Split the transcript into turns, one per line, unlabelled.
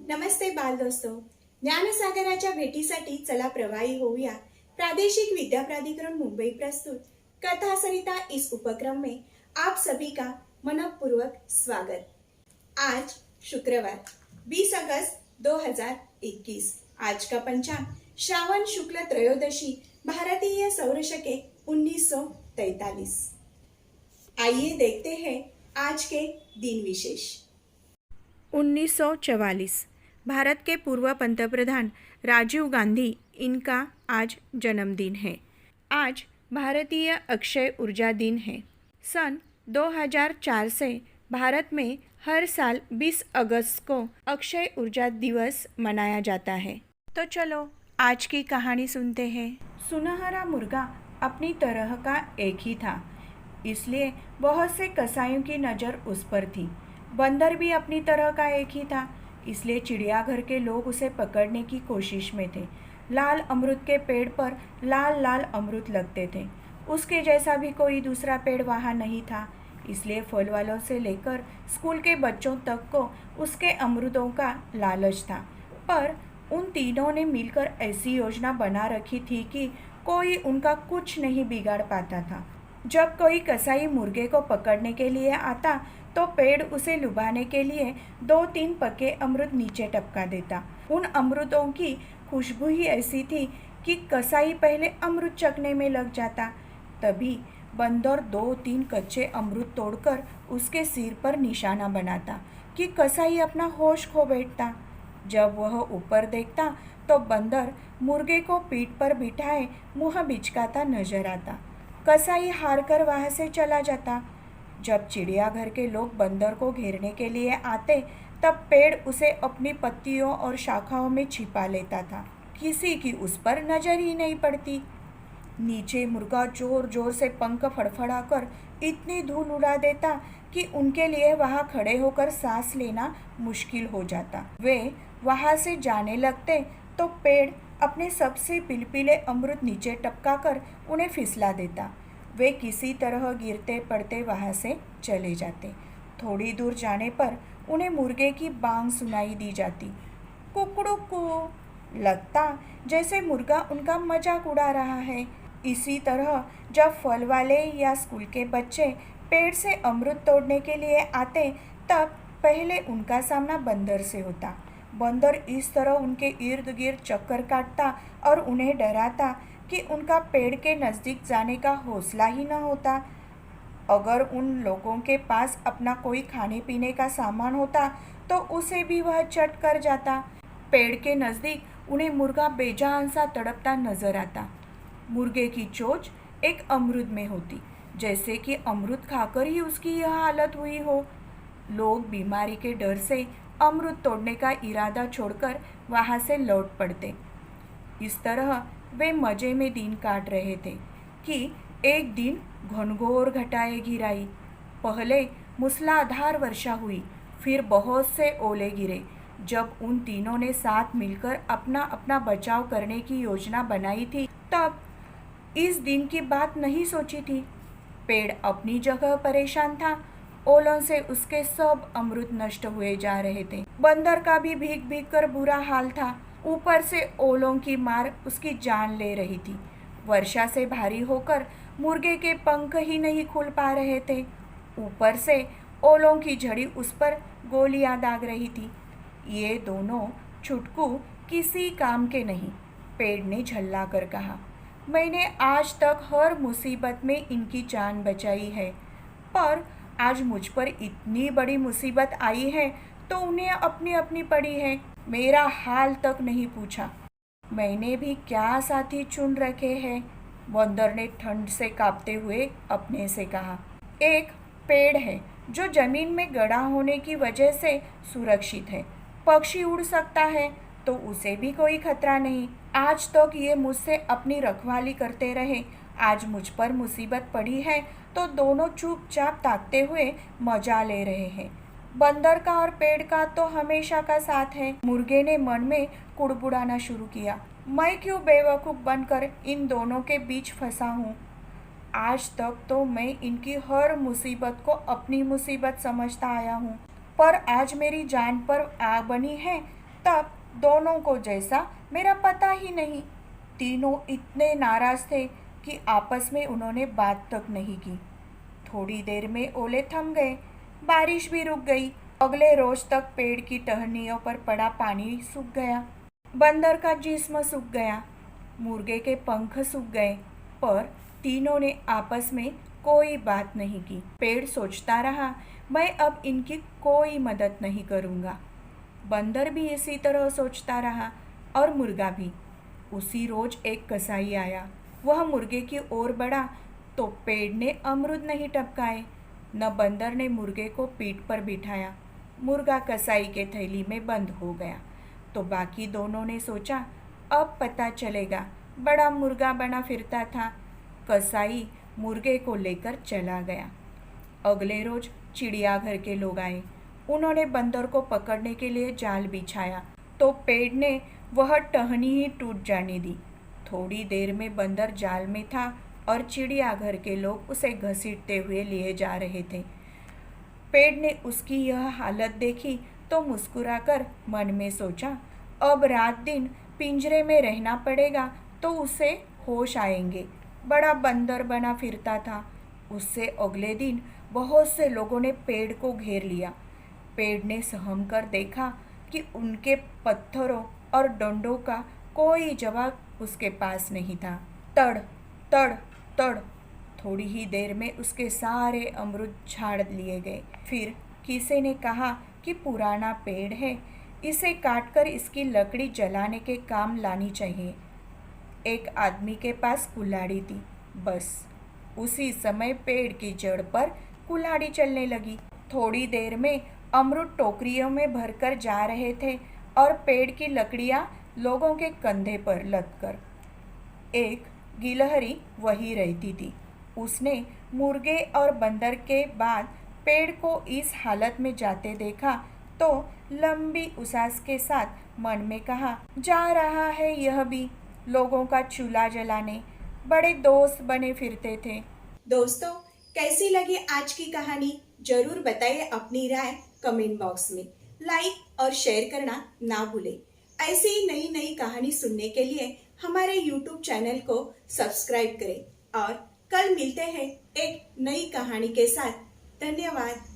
नमस्ते बाल दोस्तों। ज्ञानसागराच्या भेटीसाठी चला प्रवाही होऊया। प्रादेशिक विद्या प्राधिकरण मुंबई प्रस्तुत कथा सरिता इस उपक्रम में आप सभी का मनपूर्वक स्वागत। आज शुक्रवार 20 अगस्त 2021। आज का पंचांग श्रावण शुक्ल त्रयोदशी, भारतीय सौर शके 1943। आइए देखते हैं आज के दिन विशेष। 1944 भारत के पूर्व पंतप्रधान राजीव गांधी इनका आज जन्मदिन है। आज भारतीय अक्षय ऊर्जा दिन है। सन 2004 से भारत में हर साल 20 अगस्त को अक्षय ऊर्जा दिवस मनाया जाता है। तो चलो आज की कहानी सुनते हैं। सुनहरा मुर्गा अपनी तरह का एक ही था, इसलिए बहुत से कसाईयों की नज़र उस पर थी। बंदर भी अपनी तरह का एक ही था, इसलिए चिड़ियाघर के लोग उसे पकड़ने की कोशिश में थे। लाल अमरूद के पेड़ पर लाल लाल अमरूद लगते थे। उसके जैसा भी कोई दूसरा पेड़ वहाँ नहीं था, इसलिए फल वालों से लेकर स्कूल के बच्चों तक को उसके अमरूदों का लालच था। पर उन तीनों ने मिलकर ऐसी योजना बना रखी थी कि कोई उनका कुछ नहीं बिगाड़ पाता था। जब कोई कसाई मुर्गे को पकड़ने के लिए आता तो पेड़ उसे लुभाने के लिए 2-3 पके अमरूद नीचे टपका देता। उन अमरूदों की खुशबू ही ऐसी थी कि कसाई पहले अमरूद चखने में लग जाता। तभी बंदर 2-3 कच्चे अमरूद तोड़कर उसके सिर पर निशाना बनाता कि कसाई अपना होश खो बैठता। जब वह ऊपर देखता तो बंदर मुर्गे को पीठ पर बिठाए मुँह बिचकाता नजर आता। कसाई हार कर वहाँ से चला जाता। जब चिड़ियाघर के लोग बंदर को घेरने के लिए आते तब पेड़ उसे अपनी पत्तियों और शाखाओं में छिपा लेता था। किसी की उस पर नजर ही नहीं पड़ती। नीचे मुर्गा जोर जोर से पंख फड़फड़ाकर इतनी धूल उड़ा देता कि उनके लिए वहाँ खड़े होकर सांस लेना मुश्किल हो जाता। वे वहाँ से जाने लगते तो पेड़ अपने सबसे पिलपिले अमरूद नीचे टपकाकर उन्हें फिसला देता। वे किसी तरह गिरते पड़ते वहाँ से चले जाते। थोड़ी दूर जाने पर उन्हें मुर्गे की बांग सुनाई दी जाती। कुकड़ुकू। लगता जैसे मुर्गा उनका मजाक उड़ा रहा है। इसी तरह जब फल वाले या स्कूल के बच्चे पेड़ से अमरूद तोड़ने के लिए आते तब पहले उनका सामना बंदर से होता। बंदर इस तरह उनके इर्द गिर्द चक्कर काटता और उन्हें डराता कि उनका पेड़ के नज़दीक जाने का हौसला ही न होता। अगर उन लोगों के पास अपना कोई खाने पीने का सामान होता तो उसे भी वह चट कर जाता। पेड़ के नज़दीक उन्हें मुर्गा बेजान सा तड़पता नजर आता। मुर्गे की चोंच एक अमरूद में होती, जैसे कि अमरूद खाकर ही उसकी यह हालत हुई हो। लोग बीमारी के डर से अमरूद तोड़ने का इरादा छोड़कर वहाँ से लौट पड़ते। इस तरह वे मजे में दिन काट रहे थे कि एक दिन घनघोर घटाएं घिर आई। पहले मूसलाधार वर्षा हुई, फिर बहुत से ओले गिरे। जब उन तीनों ने साथ मिलकर अपना अपना बचाव करने की योजना बनाई थी तब इस दिन की बात नहीं सोची थी। पेड़ अपनी जगह परेशान था। ओलों से उसके सब अमरूद नष्ट हुए जा रहे थे। बंदर का भी भीग भीग कर बुरा हाल था। ऊपर से ओलों की मार उसकी जान ले रही थी। वर्षा से भारी होकर मुर्गे के पंख ही नहीं खुल पा रहे थे। ऊपर से ओलों की झड़ी उस पर गोलियां दाग रही थी। ये दोनों छुटकू किसी काम के नहीं, पेड़ ने झल्ला कर कहा। मैंने आज तक हर मुसीबत में इनकी जान बचाई है, पर आज मुझ पर इतनी बड़ी मुसीबत आई है तो उन्हें अपनी अपनी पड़ी है। मेरा हाल तक नहीं पूछा। मैंने भी क्या साथी चुन रखे हैं, बंदर ने ठंड से कांपते हुए अपने से कहा। एक पेड़ है जो जमीन में गड़ा होने की वजह से सुरक्षित है। पक्षी उड़ सकता है तो उसे भी कोई खतरा नहीं। आज तक ये मुझसे अपनी रखवाली करते रहे। आज मुझ पर मुसीबत पड़ी है तो दोनों चुपचाप ताकते हुए मजा ले रहे हैं। बंदर का और पेड़ का तो हमेशा का साथ है। मुर्गे ने मन में कुड़बुड़ाना शुरू किया। मैं क्यों बेवकूफ़ बनकर इन दोनों के बीच फंसा हूँ। आज तक तो मैं इनकी हर मुसीबत को अपनी मुसीबत समझता आया हूँ, पर आज मेरी जान पर आ बनी है तब दोनों को जैसा मेरा पता ही नहीं। तीनों इतने नाराज थे कि आपस में उन्होंने बात तक नहीं की। थोड़ी देर में ओले थम गए, बारिश भी रुक गई। अगले रोज तक पेड़ की टहनियों पर पड़ा पानी सूख गया, बंदर का जिस्म सूख गया, मुर्गे के पंख सूख गए, पर तीनों ने आपस में कोई बात नहीं की। पेड़ सोचता रहा, मैं अब इनकी कोई मदद नहीं करूँगा। बंदर भी इसी तरह सोचता रहा और मुर्गा भी। उसी रोज एक कसाई आया। वह मुर्गे की ओर बढ़ा तो पेड़ ने अमरूद नहीं टपकाए, न बंदर ने मुर्गे को पीठ पर बिठाया। मुर्गा कसाई के थैली में बंद हो गया। तो बाकी दोनों ने सोचा, अब पता चलेगा। बड़ा मुर्गा बना फिरता था। कसाई मुर्गे को लेकर चला गया। अगले रोज चिड़ियाघर के लोग आए। उन्होंने बंदर को पकड़ने के लिए जाल बिछाया तो पेड़ ने वह टहनी ही टूट जाने दी। थोड़ी देर में बंदर जाल में था और चिड़ियाघर के लोग उसे घसीटते हुए लिए जा रहे थे। पेड़ ने उसकी यह हालत देखी तो मुस्कुराकर मन में सोचा, अब रात दिन पिंजरे में रहना पड़ेगा तो उसे होश आएंगे। बड़ा बंदर बना फिरता था। उससे अगले दिन बहुत से लोगों ने पेड़ को घेर लिया। पेड़ ने सहम कर देखा कि उनके पत्थरों और डंडों का कोई जवाब उसके पास नहीं था। तड़ तड़ तड़, थोड़ी ही देर में उसके सारे अमरूद झाड़ लिए गए। फिर किसी ने कहा कि पुराना पेड़ है, इसे काटकर इसकी लकड़ी जलाने के काम लानी चाहिए। एक आदमी के पास कुल्हाड़ी थी। बस उसी समय पेड़ की जड़ पर कुल्हाड़ी चलने लगी। थोड़ी देर में अमरूद टोकरियों में भरकर जा रहे थे और पेड़ की लकड़ियां लोगों के कंधे पर लदकर। एक गिलहरी वही रहती थी। उसने मुर्गे और बंदर के बाद पेड़ को इस हालत में जाते देखा तो लंबी उसास के साथ मन में कहा, जा रहा है यह भी लोगों का चूल्हा जलाने। बड़े दोस्त बने फिरते थे।
दोस्तों, कैसी लगी आज की कहानी? जरूर बताइए अपनी राय कमेंट बॉक्स में। लाइक और शेयर करना ना भूलें। ऐसी ही नई नई कहानी सुनने के लिए हमारे YouTube चैनल को सब्सक्राइब करें और कल मिलते हैं एक नई कहानी के साथ। धन्यवाद।